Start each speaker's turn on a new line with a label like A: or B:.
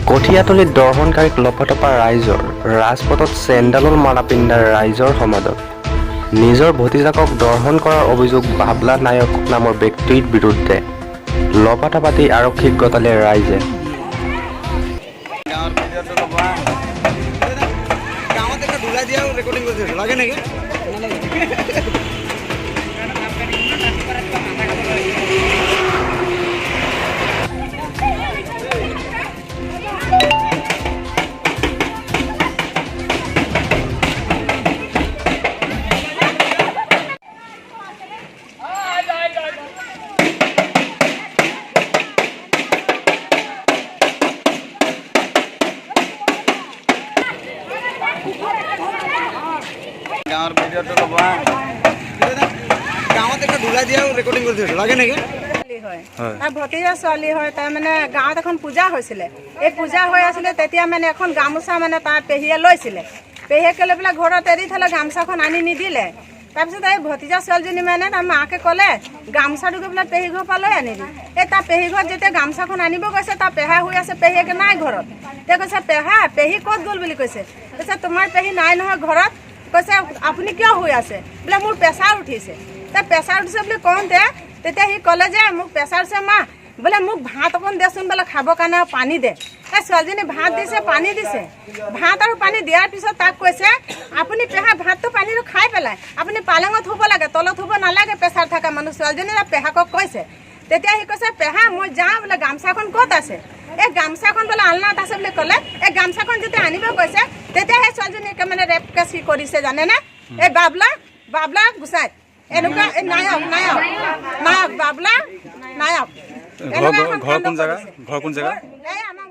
A: কঠীয়াতলীত দৰ্শনকাৰীক লপতপা ৰাইজৰ ৰাজপথত চেণ্ডালৰ মালা পিন্ধা ৰাইজৰ সমাদত নিজৰ ভতিজাকক দৰ্শন কৰাৰ অভিযোগ বাবলা নায়ক নামৰ ব্যক্তিৰ বিৰুদ্ধে লপাটা পাতি আৰক্ষীক গতালে ৰাইজে।
B: গাঁৱৰ ভিডিঅ'টো ল'বা গাঁৱত এটা ধুলাই দিয়া ৰেকৰ্ডিং কৰি থৈছো লাগে নেকি
C: ভতিজা ছোৱালী হয় তাই মানে গাঁৱত এখন পূজা হৈছিলে এই পূজা হৈ আছিলে তেতিয়া মানে এখন গামোচা মানে তাৰ পেহীয়ে লৈছিলে পেহীয়েকে লৈ পেলাই ঘৰত এৰি থলে গামোচাখন আনি নিদিলে তাৰপিছত এই ভতিজা ছোৱালীজনী মানে তাৰ মাকে ক'লে গামোচাটো গৈ পেলাই পেহী ঘৰৰ পৰা লৈ আনিবি এই তাৰ পেহী ঘৰত যেতিয়া গামোচাখন আনিব গৈছে তাৰ পেহা হৈ আছে পেহীয়েকে নাই ঘৰত তেতিয়া কৈছে পেহী ক'ত গ'ল বুলি কৈছে কৈছে তোমাৰ পেহী নাই নহয় ঘৰত কৈছে আপুনি কিয় হৈ আছে বোলে মোৰ প্ৰেছাৰ উঠিছে তাৰ প্ৰেছাৰ উঠিছে বুলি কওঁতে তেতিয়া সি ক'লে যে মোক প্ৰেছাৰ উঠিছে মা বোলে মোক ভাত অকণ দেচোন বোলে খাবৰ কাৰণে পানী দে এই ছোৱালীজনী ভাত দিছে পানী দিছে ভাত আৰু পানী দিয়াৰ পিছত তাক কৈছে আপুনি পেহা ভাতটো পানীটো খাই পেলাই আপুনি পালেঙত শুব লাগে তলত শুব নালাগে প্ৰেছাৰ থকা মানুহ ছোৱালীজনী পেহাকক কৈছে তেতিয়া সি কৈছে পেহা মই যাওঁ বোলে গামোচাখন ক'ত আছে এই গামোচাখন বোলে আলনাত আছে বুলি ক'লে এই গামোচাখন যেতিয়া আনিব গৈছে তেতিয়া সেই ছোৱালীজনী মানে ৰেপ কেছ সি কৰিছে জানেনে এই বাবলা গুচাই এনেকুৱা নায়ক বাবলা নায়ক
D: ঘৰ কোন জেগা?
C: এই আমাৰ